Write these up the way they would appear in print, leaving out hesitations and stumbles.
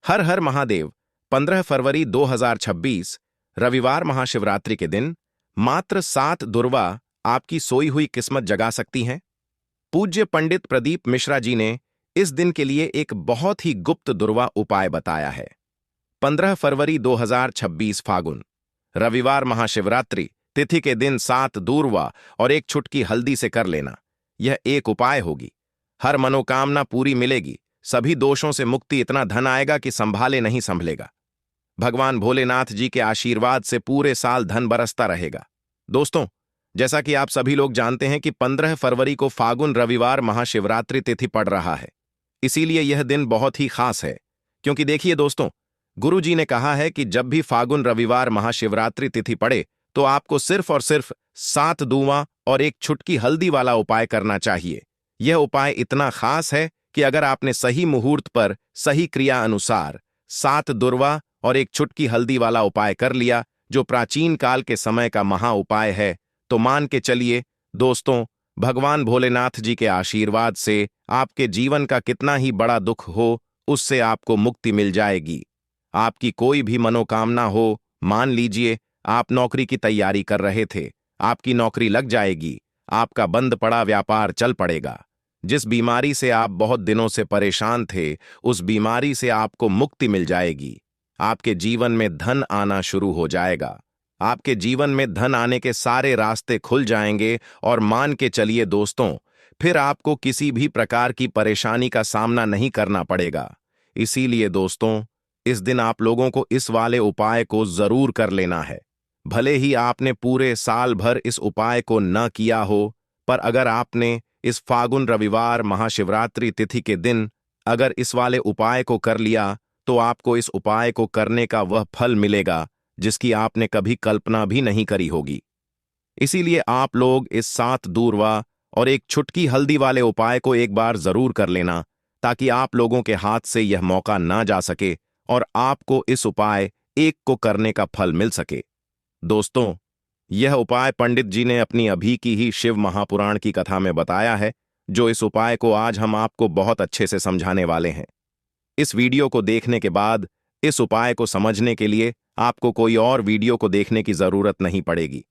हर हर महादेव। 15 फरवरी 2026 रविवार महाशिवरात्रि के दिन मात्र 7 दुर्वा आपकी सोई हुई किस्मत जगा सकती हैं। पूज्य पंडित प्रदीप मिश्रा जी ने इस दिन के लिए एक बहुत ही गुप्त दुर्वा उपाय बताया है। 15 फरवरी 2026 फागुन रविवार महाशिवरात्रि तिथि के दिन 7 दूर्वा और एक छुटकी हल्दी से कर लेना। यह एक उपाय होगी, हर मनोकामना पूरी मिलेगी, सभी दोषों से मुक्ति, इतना धन आएगा कि संभाले नहीं संभलेगा। भगवान भोलेनाथ जी के आशीर्वाद से पूरे साल धन बरसता रहेगा। दोस्तों, जैसा कि आप सभी लोग जानते हैं कि 15 फरवरी को फागुन रविवार महाशिवरात्रि तिथि पड़ रहा है। इसीलिए यह दिन बहुत ही खास है, क्योंकि देखिए दोस्तों, गुरु जी ने कहा है कि जब भी फागुन रविवार महाशिवरात्रि तिथि पड़े तो आपको सिर्फ और सिर्फ 7 दूवां और एक छुटकी हल्दी वाला उपाय करना चाहिए। यह उपाय इतना खास है कि अगर आपने सही मुहूर्त पर सही क्रिया अनुसार 7 दुर्वा और एक छुटकी हल्दी वाला उपाय कर लिया, जो प्राचीन काल के समय का महा उपाय है, तो मान के चलिए दोस्तों, भगवान भोलेनाथ जी के आशीर्वाद से आपके जीवन का कितना ही बड़ा दुख हो, उससे आपको मुक्ति मिल जाएगी। आपकी कोई भी मनोकामना हो, मान लीजिए आप नौकरी की तैयारी कर रहे थे, आपकी नौकरी लग जाएगी, आपका बंद पड़ा व्यापार चल पड़ेगा, जिस बीमारी से आप बहुत दिनों से परेशान थे, उस बीमारी से आपको मुक्ति मिल जाएगी। आपके जीवन में धन आना शुरू हो जाएगा, आपके जीवन में धन आने के सारे रास्ते खुल जाएंगे और मान के चलिए दोस्तों, फिर आपको किसी भी प्रकार की परेशानी का सामना नहीं करना पड़ेगा। इसीलिए दोस्तों, इस दिन आप लोगों को इस वाले उपाय को जरूर कर लेना है। भले ही आपने पूरे साल भर इस उपाय को न किया हो, पर अगर आपने इस फागुन रविवार महाशिवरात्रि तिथि के दिन अगर इस वाले उपाय को कर लिया, तो आपको इस उपाय को करने का वह फल मिलेगा जिसकी आपने कभी कल्पना भी नहीं करी होगी। इसीलिए आप लोग इस 7 दूर्वा और एक छुटकी हल्दी वाले उपाय को एक बार जरूर कर लेना, ताकि आप लोगों के हाथ से यह मौका ना जा सके और आपको इस उपाय एक को करने का फल मिल सके। दोस्तों, यह उपाय पंडित जी ने अपनी अभी की ही शिव महापुराण की कथा में बताया है, जो इस उपाय को आज हम आपको बहुत अच्छे से समझाने वाले हैं। इस वीडियो को देखने के बाद इस उपाय को समझने के लिए आपको कोई और वीडियो को देखने की जरूरत नहीं पड़ेगी।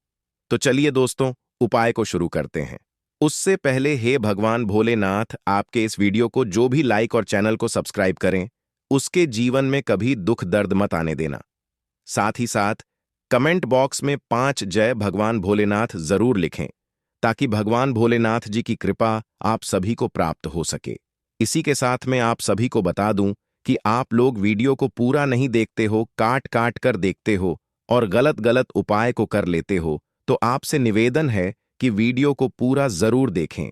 तो चलिए दोस्तों, उपाय को शुरू करते हैं। उससे पहले हे भगवान भोलेनाथ, आपके इस वीडियो को जो भी लाइक और चैनल को सब्सक्राइब करें, उसके जीवन में कभी दुख दर्द मत आने देना। साथ ही साथ कमेंट बॉक्स में 5 जय भगवान भोलेनाथ जरूर लिखें, ताकि भगवान भोलेनाथ जी की कृपा आप सभी को प्राप्त हो सके। इसी के साथ में आप सभी को बता दूं कि आप लोग वीडियो को पूरा नहीं देखते हो, काट काट कर देखते हो और गलत गलत उपाय को कर लेते हो, तो आपसे निवेदन है कि वीडियो को पूरा जरूर देखें।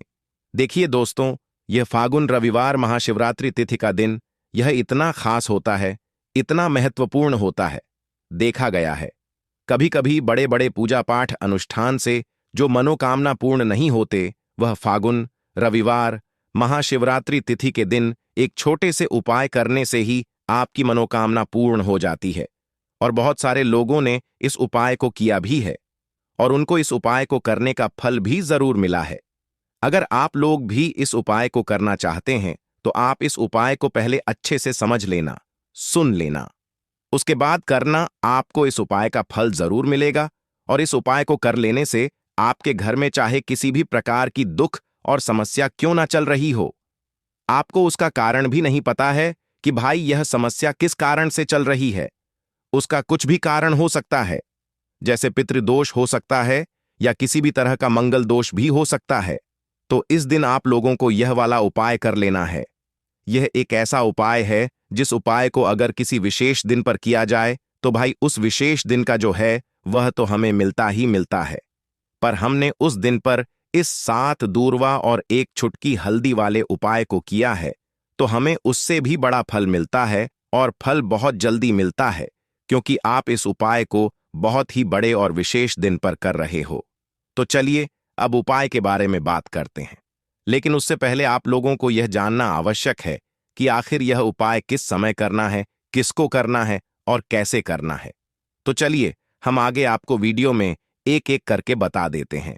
देखिए दोस्तों, यह फागुन रविवार महाशिवरात्रि तिथि का दिन यह इतना खास होता है, इतना महत्वपूर्ण होता है। देखा गया है कभी कभी बड़े बड़े पूजा पाठ अनुष्ठान से जो मनोकामना पूर्ण नहीं होते, वह फागुन रविवार महाशिवरात्रि तिथि के दिन एक छोटे से उपाय करने से ही आपकी मनोकामना पूर्ण हो जाती है। और बहुत सारे लोगों ने इस उपाय को किया भी है और उनको इस उपाय को करने का फल भी जरूर मिला है। अगर आप लोग भी इस उपाय को करना चाहते हैं, तो आप इस उपाय को पहले अच्छे से समझ लेना, सुन लेना, उसके बाद करना। आपको इस उपाय का फल जरूर मिलेगा और इस उपाय को कर लेने से आपके घर में चाहे किसी भी प्रकार की दुख और समस्या क्यों ना चल रही हो, आपको उसका कारण भी नहीं पता है कि भाई यह समस्या किस कारण से चल रही है। उसका कुछ भी कारण हो सकता है, जैसे पितृदोष हो सकता है या किसी भी तरह का मंगल दोष भी हो सकता है। तो इस दिन आप लोगों को यह वाला उपाय कर लेना है। यह एक ऐसा उपाय है जिस उपाय को अगर किसी विशेष दिन पर किया जाए, तो भाई उस विशेष दिन का जो है वह तो हमें मिलता ही मिलता है। पर हमने उस दिन पर इस 7 दूर्वा और एक छुटकी हल्दी वाले उपाय को किया है, तो हमें उससे भी बड़ा फल मिलता है और फल बहुत जल्दी मिलता है, क्योंकि आप इस उपाय को बहुत ही बड़े और विशेष दिन पर कर रहे हो। तो चलिए अब उपाय के बारे में बात करते हैं, लेकिन उससे पहले आप लोगों को यह जानना आवश्यक है कि आखिर यह उपाय किस समय करना है, किसको करना है और कैसे करना है। तो चलिए हम आगे आपको वीडियो में एक एक करके बता देते हैं।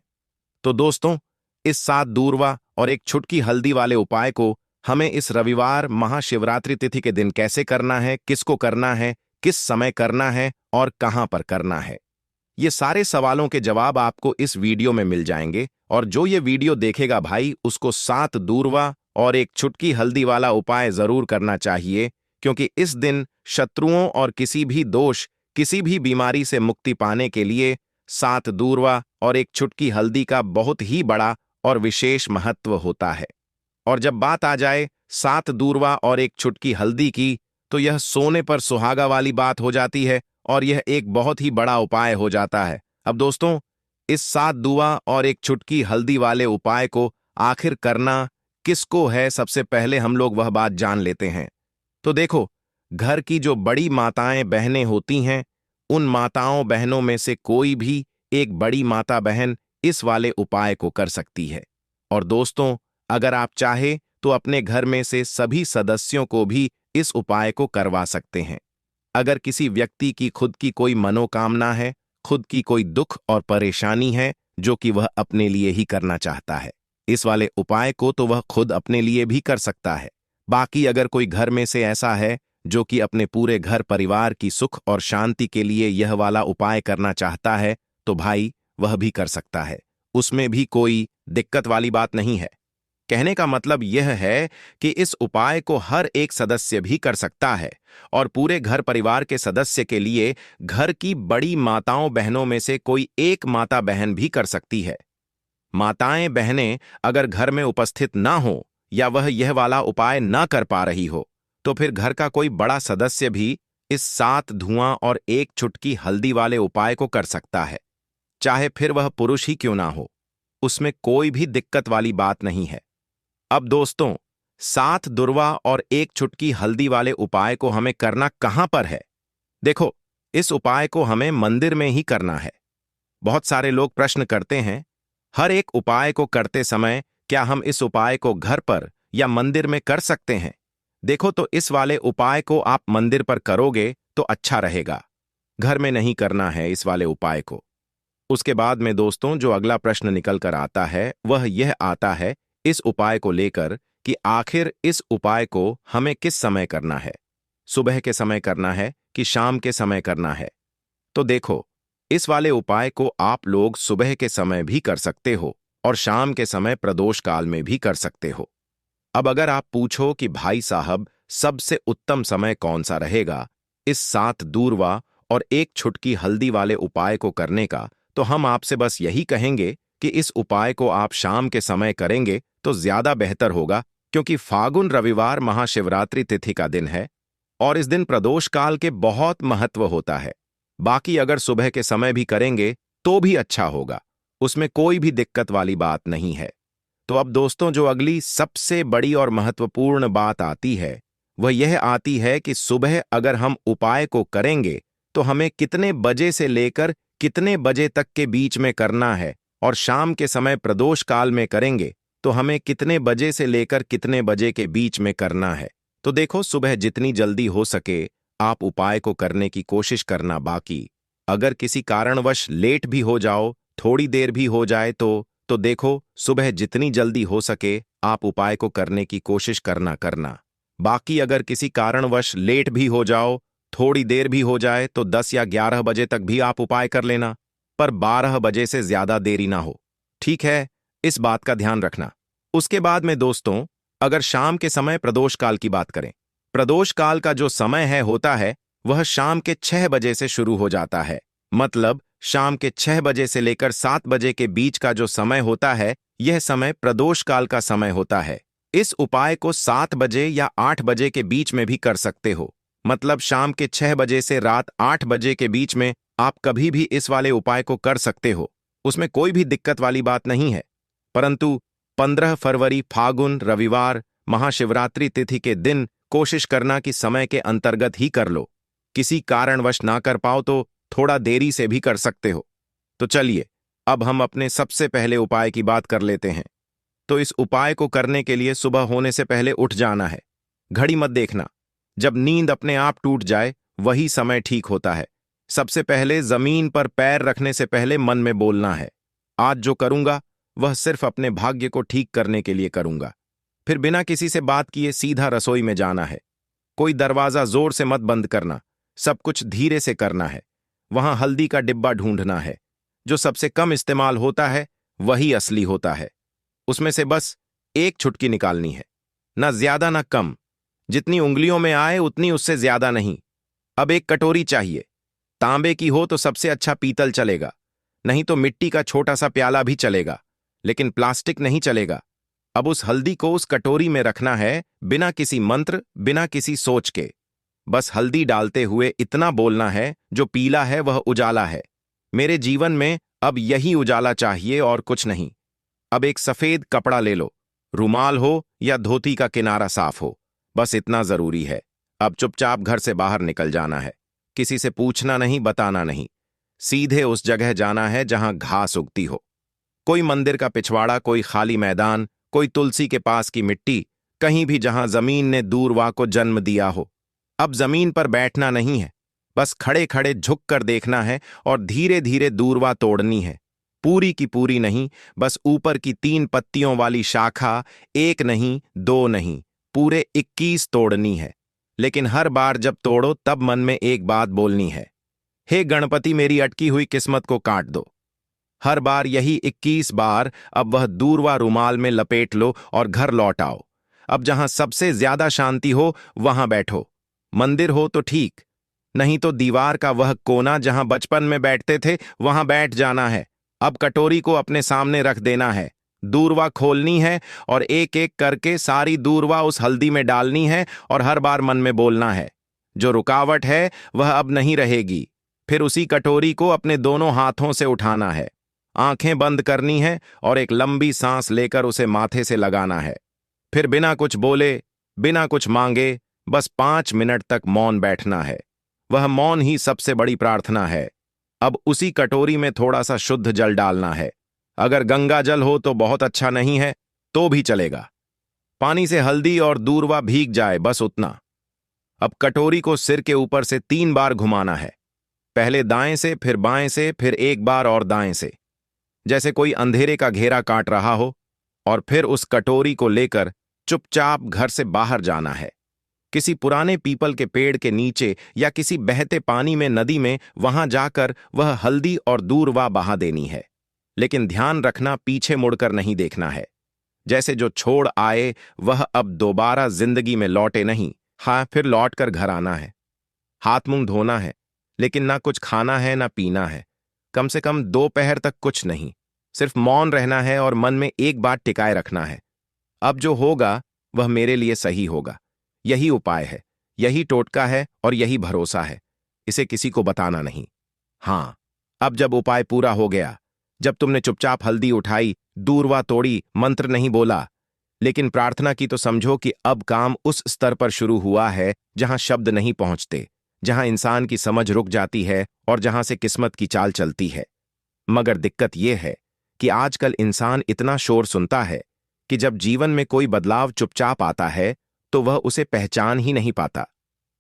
तो दोस्तों, इस 7 दूर्वा और एक छुटकी हल्दी वाले उपाय को हमें इस रविवार महाशिवरात्रि तिथि के दिन कैसे करना है, किसको करना है, किस समय करना है और कहां पर करना है। ये सारे सवालों के जवाब आपको इस वीडियो में मिल जाएंगे। और जो ये वीडियो देखेगा भाई, उसको 7 दूर्वा और एक चुटकी हल्दी वाला उपाय जरूर करना चाहिए, क्योंकि इस दिन शत्रुओं और किसी भी दोष, किसी भी बीमारी से मुक्ति पाने के लिए 7 दूर्वा और एक चुटकी हल्दी का बहुत ही बड़ा और विशेष महत्व होता है। और जब बात आ जाए 7 दूर्वा और एक चुटकी हल्दी की, तो यह सोने पर सुहागा वाली बात हो जाती है और यह एक बहुत ही बड़ा उपाय हो जाता है। अब दोस्तों, इस 7 दूआ और एक चुटकी हल्दी वाले उपाय को आखिर करना किसको है, सबसे पहले हम लोग वह बात जान लेते हैं। तो देखो, घर की जो बड़ी माताएं बहनें होती हैं, उन माताओं बहनों में से कोई भी एक बड़ी माता बहन इस वाले उपाय को कर सकती है। और दोस्तों, अगर आप चाहे तो अपने घर में से सभी सदस्यों को भी इस उपाय को करवा सकते हैं। अगर किसी व्यक्ति की खुद की कोई मनोकामना है, खुद की कोई दुख और परेशानी है जो कि वह अपने लिए ही करना चाहता है, इस वाले उपाय को तो वह खुद अपने लिए भी कर सकता है। बाकी अगर कोई घर में से ऐसा है जो कि अपने पूरे घर परिवार की सुख और शांति के लिए यह वाला उपाय करना चाहता है, तो भाई वह भी कर सकता है। उसमें भी कोई दिक्कत वाली बात नहीं है। कहने का मतलब यह है कि इस उपाय को हर एक सदस्य भी कर सकता है और पूरे घर परिवार के सदस्य के लिए घर की बड़ी माताओं बहनों में से कोई एक माता बहन भी कर सकती है। माताएं बहनें अगर घर में उपस्थित ना हो या वह यह वाला उपाय ना कर पा रही हो, तो फिर घर का कोई बड़ा सदस्य भी इस 7 धुआं और एक चुटकी हल्दी वाले उपाय को कर सकता है, चाहे फिर वह पुरुष ही क्यों ना हो। उसमें कोई भी दिक्कत वाली बात नहीं है। अब दोस्तों, 7 दुर्वा और एक चुटकी हल्दी वाले उपाय को हमें करना कहां पर है? देखो, इस उपाय को हमें मंदिर में ही करना है। बहुत सारे लोग प्रश्न करते हैं, हर एक उपाय को करते समय क्या हम इस उपाय को घर पर या मंदिर में कर सकते हैं? देखो, तो इस वाले उपाय को आप मंदिर पर करोगे तो अच्छा रहेगा, घर में नहीं करना है इस वाले उपाय को। उसके बाद में दोस्तों, जो अगला प्रश्न निकल कर आता है वह यह आता है इस उपाय को लेकर कि आखिर इस उपाय को हमें किस समय करना है, सुबह के समय करना है कि शाम के समय करना है। तो देखो, इस वाले उपाय को आप लोग सुबह के समय भी कर सकते हो और शाम के समय प्रदोष काल में भी कर सकते हो। अब अगर आप पूछो कि भाई साहब, सबसे उत्तम समय कौन सा रहेगा इस 7 दूर्वा और एक चुटकी हल्दी वाले उपाय को करने का, तो हम आपसे बस यही कहेंगे कि इस उपाय को आप शाम के समय करेंगे तो ज्यादा बेहतर होगा, क्योंकि फागुन रविवार महाशिवरात्रि तिथि का दिन है और इस दिन प्रदोष काल के बहुत महत्व होता है। बाकी अगर सुबह के समय भी करेंगे तो भी अच्छा होगा, उसमें कोई भी दिक्कत वाली बात नहीं है। तो अब दोस्तों, जो अगली सबसे बड़ी और महत्वपूर्ण बात आती है वह यह आती है कि सुबह अगर हम उपाय को करेंगे तो हमें कितने बजे से लेकर कितने बजे तक के बीच में करना है, और शाम के समय प्रदोष काल में करेंगे तो हमें कितने बजे से लेकर कितने बजे के बीच में करना है। तो देखो, सुबह जितनी जल्दी हो सके आप उपाय को करने की कोशिश करना। बाकी अगर किसी कारणवश लेट भी हो जाओ, थोड़ी देर भी हो जाए तो देखो, सुबह जितनी जल्दी हो सके आप उपाय को करने की कोशिश करना। बाकी अगर किसी कारणवश लेट भी हो जाओ, थोड़ी देर भी हो जाए, तो 10 या 11 बजे तक भी आप उपाय कर लेना, पर 12 बजे से ज्यादा देरी ना हो। ठीक है, इस बात का ध्यान रखना। उसके बाद में दोस्तों, अगर शाम के समय प्रदोष काल की बात करें, प्रदोष काल का जो समय होता है वह शाम के 6 बजे से शुरू हो जाता है। मतलब शाम के 6 बजे से लेकर 7 बजे के बीच का जो समय होता है, यह समय प्रदोष काल का समय होता है। इस उपाय को 7 बजे या 8 बजे के बीच में भी कर सकते हो। मतलब शाम के 6 बजे से रात 8 बजे के बीच में आप कभी भी इस वाले उपाय को कर सकते हो, उसमें कोई भी दिक्कत वाली बात नहीं है। परंतु 15 फरवरी फागुन रविवार महाशिवरात्रि तिथि के दिन कोशिश करना कि समय के अंतर्गत ही कर लो। किसी कारणवश ना कर पाओ तो थोड़ा देरी से भी कर सकते हो। तो चलिए, अब हम अपने सबसे पहले उपाय की बात कर लेते हैं। तो इस उपाय को करने के लिए सुबह होने से पहले उठ जाना है। घड़ी मत देखना, जब नींद अपने आप टूट जाए वही समय ठीक होता है। सबसे पहले जमीन पर पैर रखने से पहले मन में बोलना है, आज जो करूंगा वह सिर्फ अपने भाग्य को ठीक करने के लिए करूंगा। फिर बिना किसी से बात किए सीधा रसोई में जाना है। कोई दरवाजा जोर से मत बंद करना, सब कुछ धीरे से करना है। वहां हल्दी का डिब्बा ढूंढना है। जो सबसे कम इस्तेमाल होता है वही असली होता है। उसमें से बस एक चुटकी निकालनी है, ना ज्यादा ना कम। जितनी उंगलियों में आए उतनी, उससे ज्यादा नहीं। अब एक कटोरी चाहिए। तांबे की हो तो सबसे अच्छा पीतल चलेगा, नहीं तो मिट्टी का छोटा सा प्याला भी चलेगा, लेकिन प्लास्टिक नहीं चलेगा। अब उस हल्दी को उस कटोरी में रखना है, बिना किसी मंत्र, बिना किसी सोच के। बस हल्दी डालते हुए इतना बोलना है, जो पीला है वह उजाला है। मेरे जीवन में अब यही उजाला चाहिए और कुछ नहीं। अब एक सफेद कपड़ा ले लो, रुमाल हो या धोती का किनारा साफ हो, बस इतना जरूरी है। अब चुपचाप घर से बाहर निकल जाना है। किसी से पूछना नहीं, बताना नहीं। सीधे उस जगह जाना है जहां घास उगती हो। कोई मंदिर का पिछवाड़ा, कोई खाली मैदान, कोई तुलसी के पास की मिट्टी, कहीं भी जहां जमीन ने दूरवा को जन्म दिया हो। अब जमीन पर बैठना नहीं है, बस खड़े खड़े झुक कर देखना है और धीरे धीरे दूरवा तोड़नी है। पूरी की पूरी नहीं, बस ऊपर की 3 पत्तियों वाली शाखा, एक नहीं, 2 नहीं, पूरे 21 तोड़नी है। लेकिन हर बार जब तोड़ो तब मन में एक बात बोलनी है, हे गणपति मेरी अटकी हुई किस्मत को काट दो। हर बार यही 21 बार। अब वह दूरवा रुमाल में लपेट लो और घर लौट आओ। अब जहां सबसे ज्यादा शांति हो वहां बैठो। मंदिर हो तो ठीक, नहीं तो दीवार का वह कोना जहां बचपन में बैठते थे वहां बैठ जाना है। अब कटोरी को अपने सामने रख देना है, दूरवा खोलनी है और एक एक करके सारी दूरवा उस हल्दी में डालनी है और हर बार मन में बोलना है, जो रुकावट है वह अब नहीं रहेगी। फिर उसी कटोरी को अपने दोनों हाथों से उठाना है, आंखें बंद करनी है और एक लंबी सांस लेकर उसे माथे से लगाना है। फिर बिना कुछ बोले, बिना कुछ मांगे, बस 5 मिनट तक मौन बैठना है। वह मौन ही सबसे बड़ी प्रार्थना है। अब उसी कटोरी में थोड़ा सा शुद्ध जल डालना है। अगर गंगा जल हो तो बहुत अच्छा, नहीं है तो भी चलेगा। पानी से हल्दी और दूरवा भीग जाए, बस उतना। अब कटोरी को सिर के ऊपर से 3 बार घुमाना है, पहले दाएं से, फिर बाएं से, फिर एक बार और दाएं से, जैसे कोई अंधेरे का घेरा काट रहा हो। और फिर उस कटोरी को लेकर चुपचाप घर से बाहर जाना है। किसी पुराने पीपल के पेड़ के नीचे या किसी बहते पानी में, नदी में, वहां जाकर वह हल्दी और दूरवा बहा देनी है। लेकिन ध्यान रखना, पीछे मुड़कर नहीं देखना है। जैसे जो छोड़ आए वह अब दोबारा जिंदगी में लौटे नहीं। हाँ, फिर लौट कर घर आना है, हाथ मुंह धोना है, लेकिन ना कुछ खाना है ना पीना है। कम से कम 2 पहर तक कुछ नहीं, सिर्फ मौन रहना है और मन में एक बात टिकाए रखना है, अब जो होगा वह मेरे लिए सही होगा। यही उपाय है, यही टोटका है और यही भरोसा है। इसे किसी को बताना नहीं। हाँ, अब जब उपाय पूरा हो गया, जब तुमने चुपचाप हल्दी उठाई, दूरवा तोड़ी, मंत्र नहीं बोला, लेकिन प्रार्थना की, तो समझो कि अब काम उस स्तर पर शुरू हुआ है जहां शब्द नहीं पहुंचते, जहां इंसान की समझ रुक जाती है और जहां से किस्मत की चाल चलती है। मगर दिक्कत यह है कि आजकल इंसान इतना शोर सुनता है कि जब जीवन में कोई बदलाव चुपचाप आता है तो वह उसे पहचान ही नहीं पाता।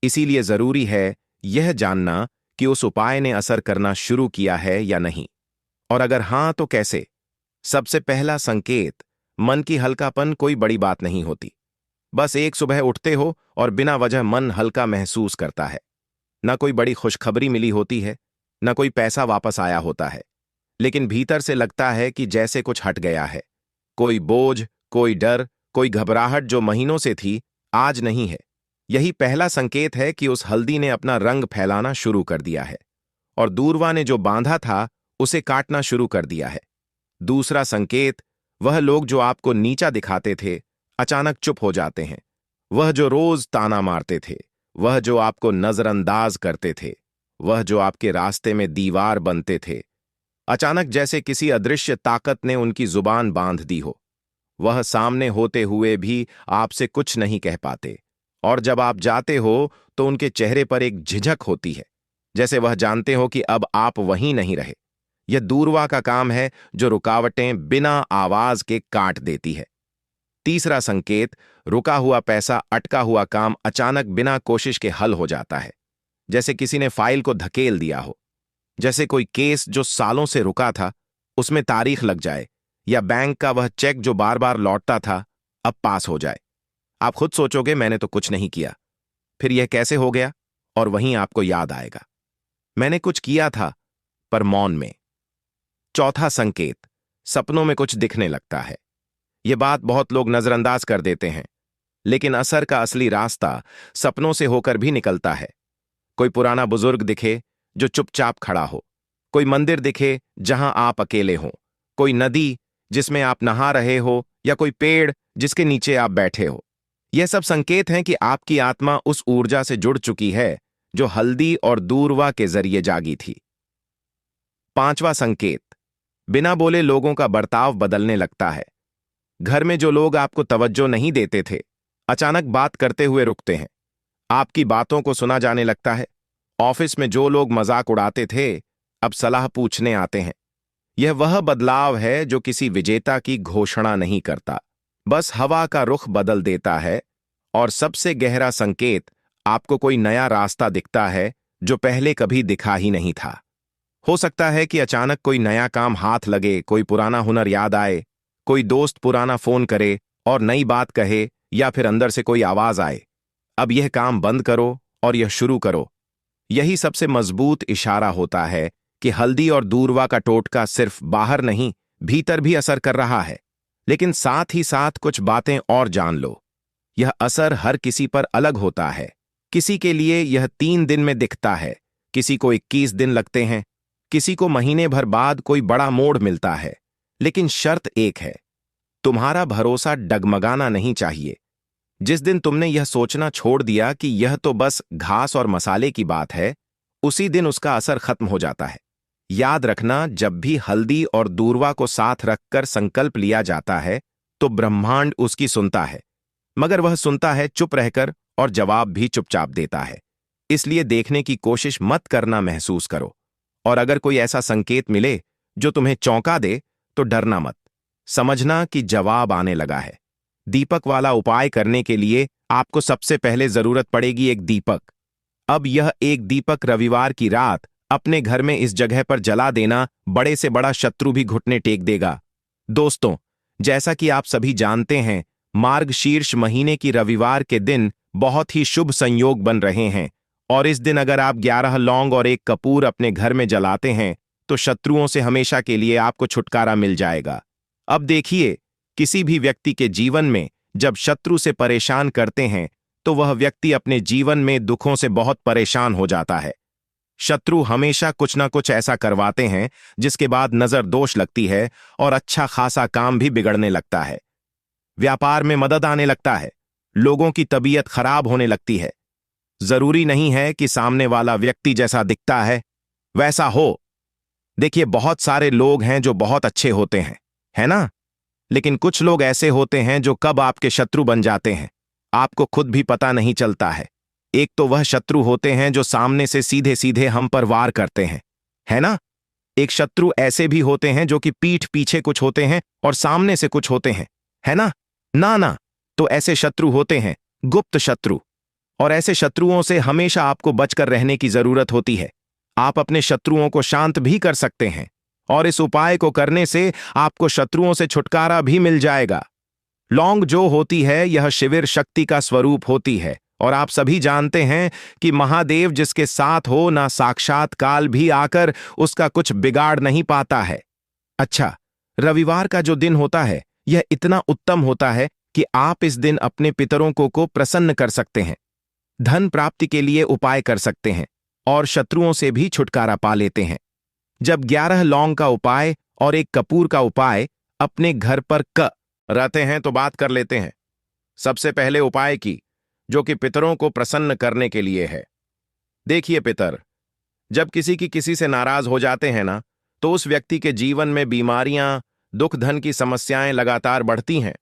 इसीलिए जरूरी है यह जानना कि उस उपाय ने असर करना शुरू किया है या नहीं, और अगर हां तो कैसे। सबसे पहला संकेत, मन की हल्कापन। कोई बड़ी बात नहीं होती, बस एक सुबह उठते हो और बिना वजह मन हल्का महसूस करता है। ना कोई बड़ी खुशखबरी मिली होती है, ना कोई पैसा वापस आया होता है, लेकिन भीतर से लगता है कि जैसे कुछ हट गया है। कोई बोझ, कोई डर, कोई घबराहट जो महीनों से थी, आज नहीं है। यही पहला संकेत है कि उस हल्दी ने अपना रंग फैलाना शुरू कर दिया है और दूरवा ने जो बांधा था उसे काटना शुरू कर दिया है। दूसरा संकेत, वह लोग जो आपको नीचा दिखाते थे अचानक चुप हो जाते हैं। वह जो रोज ताना मारते थे, वह जो आपको नजरअंदाज करते थे, वह जो आपके रास्ते में दीवार बनते थे, अचानक जैसे किसी अदृश्य ताकत ने उनकी जुबान बांध दी हो। वह सामने होते हुए भी आपसे कुछ नहीं कह पाते, और जब आप जाते हो तो उनके चेहरे पर एक झिझक होती है, जैसे वह जानते हो कि अब आप वहीं नहीं रहे। यह दूरवा का काम है जो रुकावटें बिना आवाज के काट देती है। तीसरा संकेत, रुका हुआ पैसा, अटका हुआ काम अचानक बिना कोशिश के हल हो जाता है, जैसे किसी ने फाइल को धकेल दिया हो। जैसे कोई केस जो सालों से रुका था उसमें तारीख लग जाए, या बैंक का वह चेक जो बार बार लौटता था अब पास हो जाए। आप खुद सोचोगे मैंने तो कुछ नहीं किया, फिर यह कैसे हो गया, और वहीं आपको याद आएगा मैंने कुछ किया था, पर मौन में। चौथा संकेत, सपनों में कुछ दिखने लगता है। यह बात बहुत लोग नजरअंदाज कर देते हैं, लेकिन असर का असली रास्ता सपनों से होकर भी निकलता है। कोई पुराना बुजुर्ग दिखे जो चुपचाप खड़ा हो, कोई मंदिर दिखे जहां आप अकेले हो, कोई नदी जिसमें आप नहा रहे हो, या कोई पेड़ जिसके नीचे आप बैठे हो। यह सब संकेत हैं कि आपकी आत्मा उस ऊर्जा से जुड़ चुकी है जो हल्दी और दूरवा के जरिए जागी थी। पांचवा संकेत, बिना बोले लोगों का बर्ताव बदलने लगता है। घर में जो लोग आपको तवज्जो नहीं देते थे, अचानक बात करते हुए रुकते हैं। आपकी बातों को सुना जाने लगता है। ऑफिस में जो लोग मजाक उड़ाते थे, अब सलाह पूछने आते हैं। यह वह बदलाव है जो किसी विजेता की घोषणा नहीं करता, बस हवा का रुख बदल देता है। और सबसे गहरा संकेत, आपको कोई नया रास्ता दिखता है जो पहले कभी दिखा ही नहीं था। हो सकता है कि अचानक कोई नया काम हाथ लगे, कोई पुराना हुनर याद आए, कोई दोस्त पुराना फोन करे और नई बात कहे, या फिर अंदर से कोई आवाज आए, अब यह काम बंद करो और यह शुरू करो। यही सबसे मजबूत इशारा होता है कि हल्दी और दूरवा का टोटका सिर्फ बाहर नहीं, भीतर भी असर कर रहा है। लेकिन साथ ही साथ कुछ बातें और जान लो, यह असर हर किसी पर अलग होता है। किसी के लिए यह 3 दिन में दिखता है, किसी को 21 दिन लगते हैं, किसी को महीने भर बाद कोई बड़ा मोड़ मिलता है। लेकिन शर्त एक है, तुम्हारा भरोसा डगमगाना नहीं चाहिए। जिस दिन तुमने यह सोचना छोड़ दिया कि यह तो बस घास और मसाले की बात है, उसी दिन उसका असर खत्म हो जाता है। याद रखना, जब भी हल्दी और दूरवा को साथ रखकर संकल्प लिया जाता है, तो ब्रह्मांड उसकी सुनता है, मगर वह सुनता है चुप रहकर, और जवाब भी चुपचाप देता है। इसलिए देखने की कोशिश मत करना, महसूस करो। और अगर कोई ऐसा संकेत मिले जो तुम्हें चौंका दे, तो डरना मत, समझना कि जवाब आने लगा है। दीपक वाला उपाय करने के लिए आपको सबसे पहले जरूरत पड़ेगी एक दीपक। अब यह एक दीपक रविवार की रात अपने घर में इस जगह पर जला देना, बड़े से बड़ा शत्रु भी घुटने टेक देगा। दोस्तों, जैसा कि आप सभी जानते हैं, मार्गशीर्ष महीने की रविवार के दिन बहुत ही शुभ संयोग बन रहे हैं, और इस दिन अगर आप 11 लौंग और 1 कपूर अपने घर में जलाते हैं, तो शत्रुओं से हमेशा के लिए आपको छुटकारा मिल जाएगा। अब देखिए, किसी भी व्यक्ति के जीवन में जब शत्रु से परेशान करते हैं, तो वह व्यक्ति अपने जीवन में दुखों से बहुत परेशान हो जाता है। शत्रु हमेशा कुछ ना कुछ ऐसा करवाते हैं जिसके बाद नजर दोष लगती है और अच्छा खासा काम भी बिगड़ने लगता है। व्यापार में मदद आने लगता है, लोगों की तबीयत खराब होने लगती है। जरूरी नहीं है कि सामने वाला व्यक्ति जैसा दिखता है वैसा हो। देखिए, बहुत सारे लोग हैं जो बहुत अच्छे होते हैं, है ना? लेकिन कुछ लोग ऐसे होते हैं जो कब आपके शत्रु बन जाते हैं, आपको खुद भी पता नहीं चलता है। एक तो वह शत्रु होते हैं जो सामने से सीधे सीधे हम पर वार करते हैं, है ना? एक शत्रु ऐसे भी होते हैं जो कि पीठ पीछे कुछ होते हैं और सामने से कुछ होते हैं, है ना? ना, तो ऐसे शत्रु होते हैं गुप्त शत्रु, और ऐसे शत्रुओं से हमेशा आपको बचकर रहने की जरूरत होती है। आप अपने शत्रुओं को शांत भी कर सकते हैं, और इस उपाय को करने से आपको शत्रुओं से छुटकारा भी मिल जाएगा। लौंग जो होती है, यह शिविर शक्ति का स्वरूप होती है, और आप सभी जानते हैं कि महादेव जिसके साथ हो, ना साक्षात काल भी आकर उसका कुछ बिगाड़ नहीं पाता है। अच्छा, रविवार का जो दिन होता है, यह इतना उत्तम होता है कि आप इस दिन अपने पितरों को प्रसन्न कर सकते हैं, धन प्राप्ति के लिए उपाय कर सकते हैं, और शत्रुओं से भी छुटकारा पा लेते हैं। जब 11 लौंग का उपाय और 1 कपूर का उपाय अपने घर पर रहते हैं, तो बात कर लेते हैं सबसे पहले उपाय की, जो कि पितरों को प्रसन्न करने के लिए है। देखिए पितर, जब किसी से नाराज हो जाते हैं ना, तो उस व्यक्ति के जीवन में बीमारियां, दुख, धन की समस्याएं लगातार बढ़ती हैं।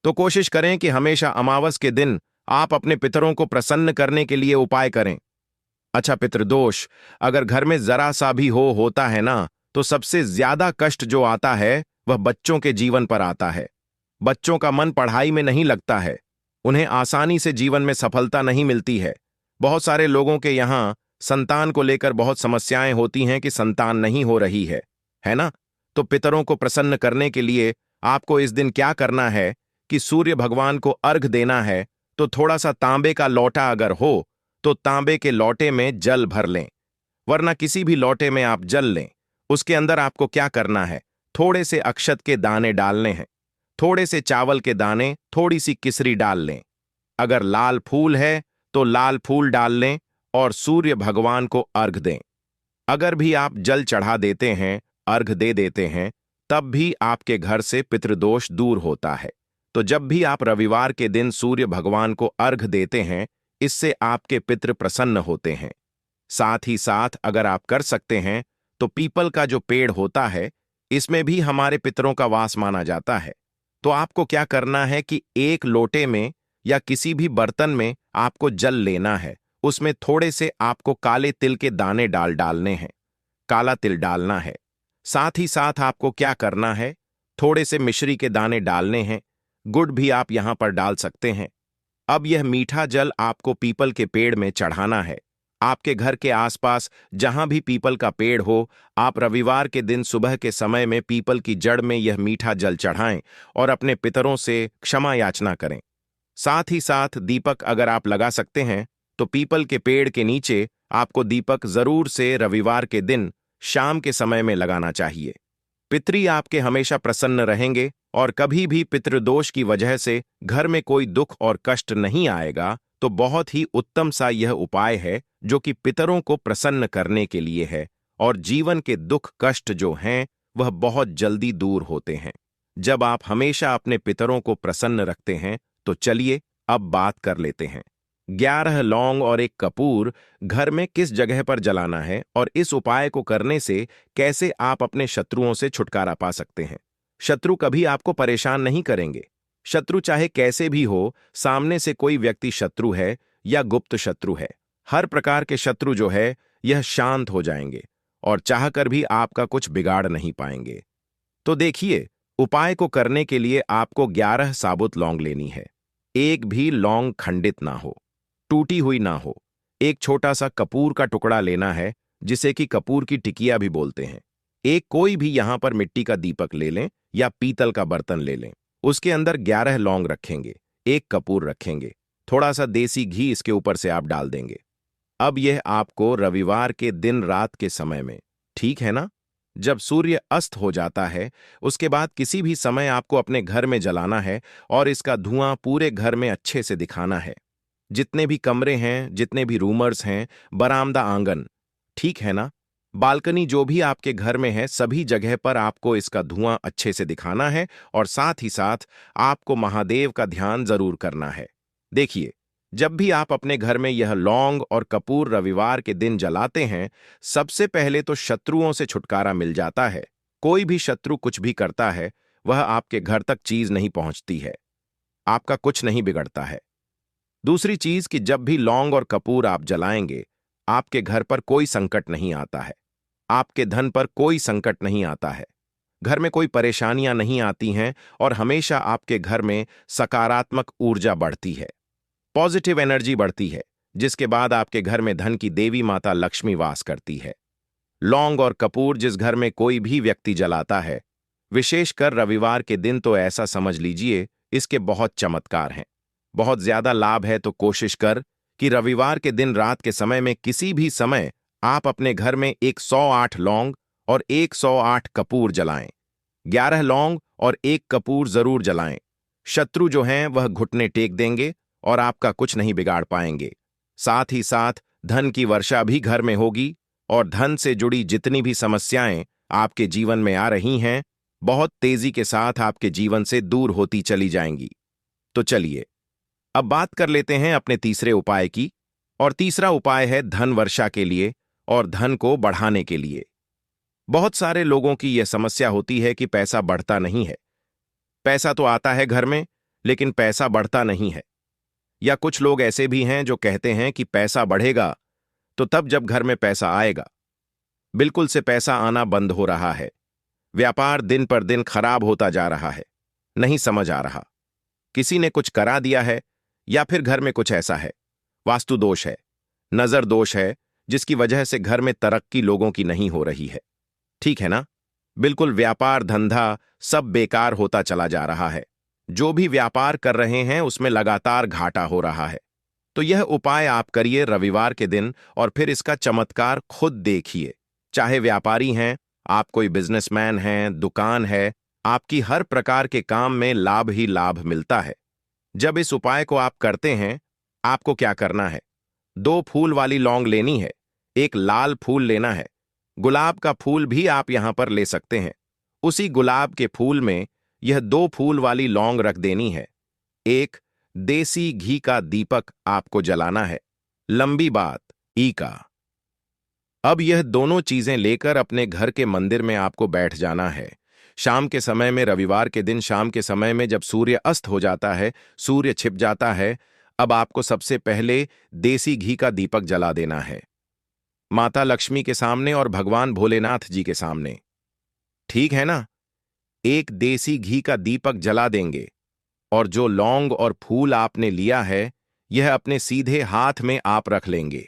तो कोशिश करें कि हमेशा अमावस के दिन आप अपने पितरों को प्रसन्न करने के लिए उपाय करें। अच्छा, पितृदोष अगर घर में जरा सा भी होता है ना, तो सबसे ज्यादा कष्ट जो आता है वह बच्चों के जीवन पर आता है। बच्चों का मन पढ़ाई में नहीं लगता है, उन्हें आसानी से जीवन में सफलता नहीं मिलती है। बहुत सारे लोगों के यहाँ संतान को लेकर बहुत समस्याएं होती हैं कि संतान नहीं हो रही है ना? तो पितरों को प्रसन्न करने के लिए आपको इस दिन क्या करना है कि सूर्य भगवान को अर्घ देना है तो थोड़ा सा तांबे का लोटा अगर हो तो तांबे के लोटे में जल भर लें, वरना किसी भी लोटे में आप जल लें। उसके अंदर आपको क्या करना है, थोड़े से अक्षत के दाने डालने हैं, थोड़े से चावल के दाने, थोड़ी सी किसरी डाल लें। अगर लाल फूल है तो लाल फूल डाल लें और सूर्य भगवान को अर्घ दें। अगर भी आप जल चढ़ा देते हैं, अर्घ दे देते हैं, तब भी आपके घर से पितृदोष दूर होता है। तो जब भी आप रविवार के दिन सूर्य भगवान को अर्घ देते हैं, इससे आपके पितृ प्रसन्न होते हैं। साथ ही साथ अगर आप कर सकते हैं तो पीपल का जो पेड़ होता है, इसमें भी हमारे पितरों का वास माना जाता है। तो आपको क्या करना है कि एक लोटे में या किसी भी बर्तन में आपको जल लेना है, उसमें थोड़े से आपको काले तिल के दाने डालने हैं, काला तिल डालना है। साथ ही साथ आपको क्या करना है, थोड़े से मिश्री के दाने डालने हैं, गुड़ भी आप यहां पर डाल सकते हैं। अब यह मीठा जल आपको पीपल के पेड़ में चढ़ाना है। आपके घर के आसपास जहां भी पीपल का पेड़ हो, आप रविवार के दिन सुबह के समय में पीपल की जड़ में यह मीठा जल चढ़ाएं और अपने पितरों से क्षमा याचना करें। साथ ही साथ दीपक अगर आप लगा सकते हैं तो पीपल के पेड़ के नीचे आपको दीपक जरूर से रविवार के दिन शाम के समय में लगाना चाहिए। पितरी आपके हमेशा प्रसन्न रहेंगे और कभी भी पितृदोष की वजह से घर में कोई दुख और कष्ट नहीं आएगा। तो बहुत ही उत्तम सा यह उपाय है जो कि पितरों को प्रसन्न करने के लिए है, और जीवन के दुख कष्ट जो हैं वह बहुत जल्दी दूर होते हैं जब आप हमेशा अपने पितरों को प्रसन्न रखते हैं। तो चलिए अब बात कर लेते हैं 11 लौंग और एक कपूर घर में किस जगह पर जलाना है और इस उपाय को करने से कैसे आप अपने शत्रुओं से छुटकारा पा सकते हैं। शत्रु कभी आपको परेशान नहीं करेंगे। शत्रु चाहे कैसे भी हो, सामने से कोई व्यक्ति शत्रु है या गुप्त शत्रु है, हर प्रकार के शत्रु जो है यह शांत हो जाएंगे और चाहकर भी आपका कुछ बिगाड़ नहीं पाएंगे। तो देखिए, उपाय को करने के लिए आपको 11 साबुत लौंग लेनी है। एक भी लौंग खंडित ना हो, टूटी हुई ना हो। एक छोटा सा कपूर का टुकड़ा लेना है, जिसे कि कपूर की टिकिया भी बोलते हैं। एक कोई भी यहां पर मिट्टी का दीपक ले लें या पीतल का बर्तन ले लें। उसके अंदर 11 लौंग रखेंगे, एक कपूर रखेंगे, थोड़ा सा देसी घी इसके ऊपर से आप डाल देंगे। अब यह आपको रविवार के दिन रात के समय में, ठीक है ना, जब सूर्य अस्त हो जाता है, उसके बाद किसी भी समय आपको अपने घर में जलाना है और इसका धुआं पूरे घर में अच्छे से दिखाना है। जितने भी कमरे हैं, जितने भी रूमर्स हैं, बरामदा, आंगन, ठीक है ना, बालकनी, जो भी आपके घर में है, सभी जगह पर आपको इसका धुआं अच्छे से दिखाना है और साथ ही साथ आपको महादेव का ध्यान जरूर करना है। देखिए, जब भी आप अपने घर में यह लौंग और कपूर रविवार के दिन जलाते हैं, सबसे पहले तो शत्रुओं से छुटकारा मिल जाता है। कोई भी शत्रु कुछ भी करता है, वह आपके घर तक चीज नहीं पहुंचती है, आपका कुछ नहीं बिगड़ता है। दूसरी चीज कि जब भी लौंग और कपूर आप जलाएंगे, आपके घर पर कोई संकट नहीं आता है, आपके धन पर कोई संकट नहीं आता है, घर में कोई परेशानियां नहीं आती हैं और हमेशा आपके घर में सकारात्मक ऊर्जा बढ़ती है, पॉजिटिव एनर्जी बढ़ती है, जिसके बाद आपके घर में धन की देवी माता लक्ष्मी वास करती है। लौंग और कपूर जिस घर में कोई भी व्यक्ति जलाता है, विशेषकर रविवार के दिन, तो ऐसा समझ लीजिए इसके बहुत चमत्कार हैं, बहुत ज्यादा लाभ है। तो कोशिश कर कि रविवार के दिन रात के समय में किसी भी समय आप अपने घर में 108 लौंग और 108 कपूर जलाएं। 11 लौंग और एक कपूर जरूर जलाएं। शत्रु जो हैं वह घुटने टेक देंगे और आपका कुछ नहीं बिगाड़ पाएंगे। साथ ही साथ धन की वर्षा भी घर में होगी और धन से जुड़ी जितनी भी समस्याएं आपके जीवन में आ रही हैं, बहुत तेजी के साथ आपके जीवन से दूर होती चली जाएंगी। तो चलिए अब बात कर लेते हैं अपने तीसरे उपाय की, और तीसरा उपाय है धन वर्षा के लिए और धन को बढ़ाने के लिए। बहुत सारे लोगों की यह समस्या होती है कि पैसा बढ़ता नहीं है। पैसा तो आता है घर में, लेकिन पैसा बढ़ता नहीं है। या कुछ लोग ऐसे भी हैं जो कहते हैं कि पैसा बढ़ेगा तो तब जब घर में पैसा आएगा। बिल्कुल से पैसा आना बंद हो रहा है। व्यापार दिन पर दिन खराब होता जा रहा है। नहीं समझ आ रहा, किसी ने कुछ करा दिया है या फिर घर में कुछ ऐसा है, वास्तु दोष है, नजर दोष है, जिसकी वजह से घर में तरक्की लोगों की नहीं हो रही है। ठीक है ना, बिल्कुल व्यापार धंधा सब बेकार होता चला जा रहा है। जो भी व्यापार कर रहे हैं उसमें लगातार घाटा हो रहा है। तो यह उपाय आप करिए रविवार के दिन और फिर इसका चमत्कार खुद देखिए। चाहे व्यापारी हैं, आप कोई बिजनेसमैन हैं, दुकान है, आपकी हर प्रकार के काम में लाभ ही लाभ मिलता है। जब इस उपाय को आप करते हैं, आपको क्या करना है? 2 फूल वाली लौंग लेनी है, एक लाल फूल लेना है, गुलाब का फूल भी आप यहां पर ले सकते हैं। उसी गुलाब के फूल में यह 2 फूल वाली लौंग रख देनी है। एक देसी घी का दीपक आपको जलाना है। लंबी बात ई का। अब यह दोनों चीजें लेकर अपने घर के मंदिर में आपको बैठ जाना है। शाम के समय में, रविवार के दिन शाम के समय में जब सूर्य अस्त हो जाता है, सूर्य छिप जाता है, अब आपको सबसे पहले देसी घी का दीपक जला देना है, माता लक्ष्मी के सामने और भगवान भोलेनाथ जी के सामने। ठीक है ना? एक देसी घी का दीपक जला देंगे और जो लौंग और फूल आपने लिया है, यह अपने सीधे हाथ में आप रख लेंगे।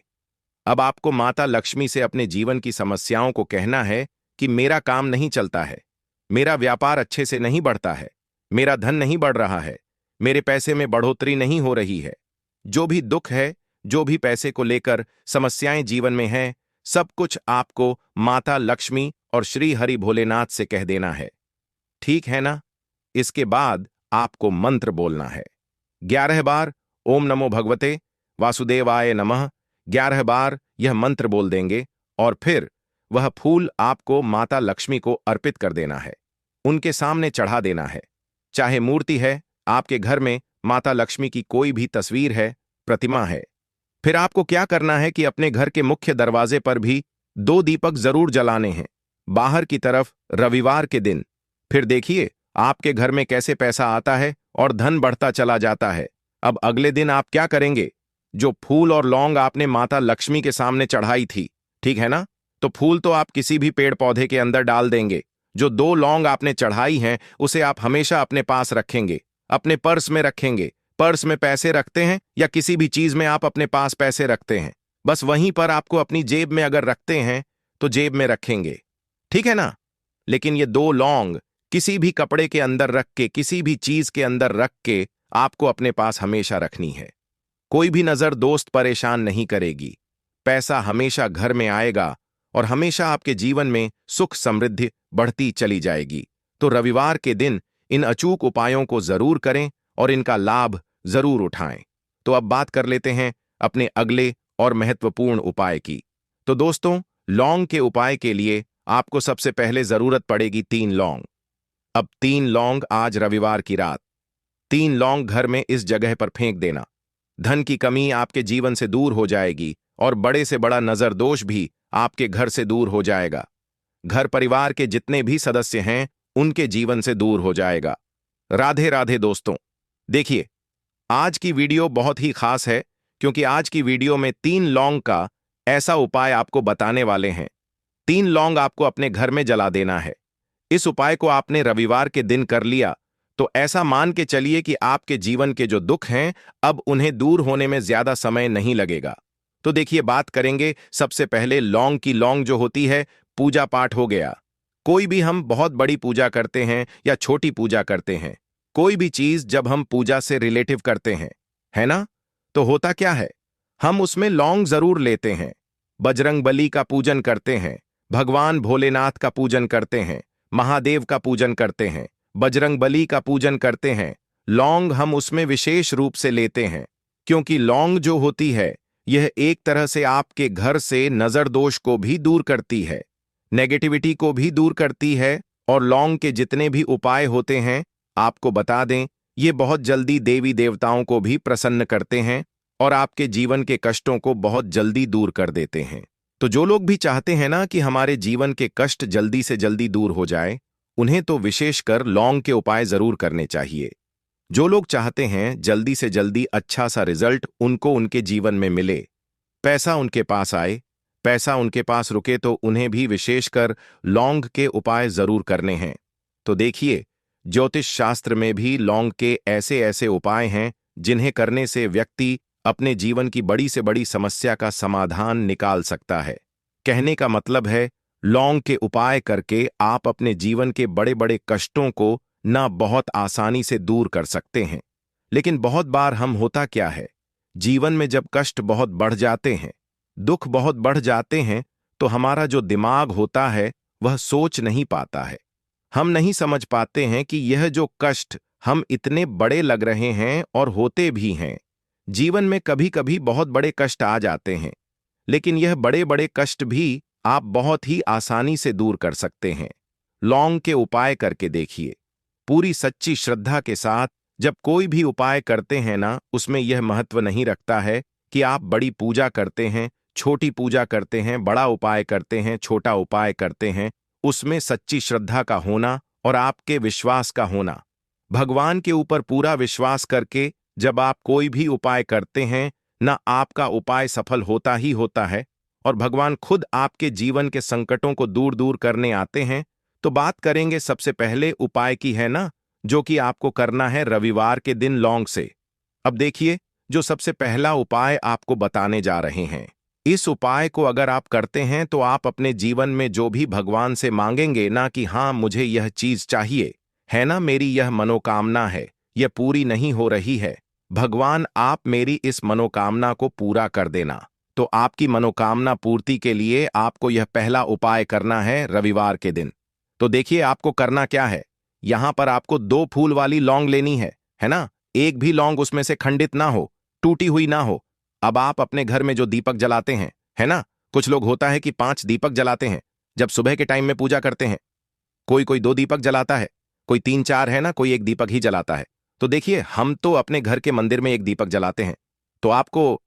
अब आपको माता लक्ष्मी से अपने जीवन की समस्याओं को कहना है कि मेरा काम नहीं चलता है, मेरा व्यापार अच्छे से नहीं बढ़ता है, मेरा धन नहीं बढ़ रहा है, मेरे पैसे में बढ़ोतरी नहीं हो रही है। जो भी दुख है, जो भी पैसे को लेकर समस्याएं जीवन में हैं, सब कुछ आपको माता लक्ष्मी और श्री हरि भोलेनाथ से कह देना है। ठीक है ना? इसके बाद आपको मंत्र बोलना है। 11 बार ओम नमो भगवते वासुदेवाय नमः 11 बार यह मंत्र बोल देंगे और फिर वह फूल आपको माता लक्ष्मी को अर्पित कर देना है, उनके सामने चढ़ा देना है। चाहे मूर्ति है, आपके घर में माता लक्ष्मी की कोई भी तस्वीर है, प्रतिमा है, फिर आपको क्या करना है कि अपने घर के मुख्य दरवाजे पर भी 2 दीपक जरूर जलाने हैं, बाहर की तरफ रविवार के दिन। फिर देखिए आपके घर में कैसे पैसा आता है और धन बढ़ता चला जाता है। अब अगले दिन आप क्या करेंगे? जो फूल और लौंग आपने माता लक्ष्मी के सामने चढ़ाई थी, ठीक है ना? तो फूल तो आप किसी भी पेड़ पौधे के अंदर डाल देंगे। जो 2 लौंग आपने चढ़ाई हैं, उसे आप हमेशा अपने पास रखेंगे, अपने पर्स में रखेंगे। पर्स में पैसे रखते हैं या किसी भी चीज में आप अपने पास पैसे रखते हैं, बस वहीं पर आपको अपनी जेब में अगर रखते हैं तो जेब में रखेंगे, ठीक है ना? लेकिन ये 2 लौंग किसी भी कपड़े के अंदर रख के, किसी भी चीज के अंदर रख के आपको अपने पास हमेशा रखनी है। कोई भी नजर दोस्त परेशान नहीं करेगी, पैसा हमेशा घर में आएगा और हमेशा आपके जीवन में सुख समृद्धि बढ़ती चली जाएगी। तो रविवार के दिन इन अचूक उपायों को जरूर करें और इनका लाभ जरूर उठाएं। तो अब बात कर लेते हैं अपने अगले और महत्वपूर्ण उपाय की। तो दोस्तों, लौंग के उपाय के लिए आपको सबसे पहले जरूरत पड़ेगी 3 लौंग। अब 3 लौंग आज रविवार की रात 3 लौंग घर में इस जगह पर फेंक देना। धन की कमी आपके जीवन से दूर हो जाएगी और बड़े से बड़ा नजर दोष भी आपके घर से दूर हो जाएगा। घर परिवार के जितने भी सदस्य हैं, उनके जीवन से दूर हो जाएगा। राधे राधे दोस्तों। देखिए, आज की वीडियो बहुत ही खास है क्योंकि आज की वीडियो में 3 लौंग का ऐसा उपाय आपको बताने वाले हैं। 3 लौंग आपको अपने घर में जला देना है। इस उपाय को आपने रविवार के दिन कर लिया तो ऐसा मान के चलिए कि आपके जीवन के जो दुख हैं, अब उन्हें दूर होने में ज्यादा समय नहीं लगेगा। तो देखिए, बात करेंगे सबसे पहले लौंग की। लौंग जो होती है, पूजा पाठ हो गया। कोई भी हम बहुत बड़ी पूजा करते हैं या छोटी पूजा करते हैं, कोई भी चीज जब हम पूजा से रिलेटिव करते हैं, है ना, तो होता क्या है, हम उसमें लौंग जरूर लेते हैं। बजरंगबली का पूजन करते हैं, भगवान भोलेनाथ का पूजन करते हैं, महादेव का पूजन करते हैं, बजरंगबली का पूजन करते हैं। लौंग हम उसमें विशेष रूप से लेते हैं क्योंकि लौंग जो होती है, यह एक तरह से आपके घर से नजर दोष को भी दूर करती है, नेगेटिविटी को भी दूर करती है। और लौंग के जितने भी उपाय होते हैं, आपको बता दें, ये बहुत जल्दी देवी देवताओं को भी प्रसन्न करते हैं और आपके जीवन के कष्टों को बहुत जल्दी दूर कर देते हैं। तो जो लोग भी चाहते हैं ना कि हमारे जीवन के कष्ट जल्दी से जल्दी दूर हो जाए, उन्हें तो विशेषकर लौंग के उपाय जरूर करने चाहिए। जो लोग चाहते हैं जल्दी से जल्दी अच्छा सा रिजल्ट उनको उनके जीवन में मिले, पैसा उनके पास आए, पैसा उनके पास रुके, तो उन्हें भी विशेषकर लौंग के उपाय जरूर करने हैं। तो देखिए, ज्योतिष शास्त्र में भी लौंग के ऐसे ऐसे उपाय हैं जिन्हें करने से व्यक्ति अपने जीवन की बड़ी से बड़ी समस्या का समाधान निकाल सकता है। कहने का मतलब है, लौंग के उपाय करके आप अपने जीवन के बड़े बड़े कष्टों को ना बहुत आसानी से दूर कर सकते हैं। लेकिन बहुत बार हम होता क्या है, जीवन में जब कष्ट बहुत बढ़ जाते हैं, दुख बहुत बढ़ जाते हैं, तो हमारा जो दिमाग होता है वह सोच नहीं पाता है। हम नहीं समझ पाते हैं कि यह जो कष्ट हम इतने बड़े लग रहे हैं और होते भी हैं। जीवन में कभी कभी बहुत बड़े कष्ट आ जाते हैं, लेकिन यह बड़े बड़े कष्ट भी आप बहुत ही आसानी से दूर कर सकते हैं। लौंग के उपाय करके देखिए। पूरी सच्ची श्रद्धा के साथ जब कोई भी उपाय करते हैं ना, उसमें यह महत्व नहीं रखता है कि आप बड़ी पूजा करते हैं, छोटी पूजा करते हैं, बड़ा उपाय करते हैं, छोटा उपाय करते हैं। उसमें सच्ची श्रद्धा का होना और आपके विश्वास का होना। भगवान के ऊपर पूरा विश्वास करके जब आप कोई भी उपाय करते हैं ना, आपका उपाय सफल होता ही होता है और भगवान खुद आपके जीवन के संकटों को दूर दूर करने आते हैं। तो बात करेंगे सबसे पहले उपाय की, है ना, जो कि आपको करना है रविवार के दिन लौंग से। अब देखिए, जो सबसे पहला उपाय आपको बताने जा रहे हैं, इस उपाय को अगर आप करते हैं तो आप अपने जीवन में जो भी भगवान से मांगेंगे ना कि हाँ मुझे यह चीज चाहिए, है ना, मेरी यह मनोकामना है, यह पूरी नहीं हो रही है, भगवान आप मेरी इस मनोकामना को पूरा कर देना। तो आपकी मनोकामना पूर्ति के लिए आपको यह पहला उपाय करना है रविवार के दिन। तो देखिए आपको करना क्या है। यहां पर आपको 2 फूल वाली लौंग लेनी है ना। एक भी लौंग उसमें से खंडित ना हो, टूटी हुई ना हो। अब आप अपने घर में जो दीपक जलाते हैं, है ना, कुछ लोग होता है कि 5 दीपक जलाते हैं जब सुबह के टाइम में पूजा करते हैं। कोई कोई 2 दीपक जलाता है, कोई 3-4, है ना, कोई 1 दीपक ही जलाता है। तो देखिए हम तो अपने घर के मंदिर में 1 दीपक जलाते हैं। तो आपको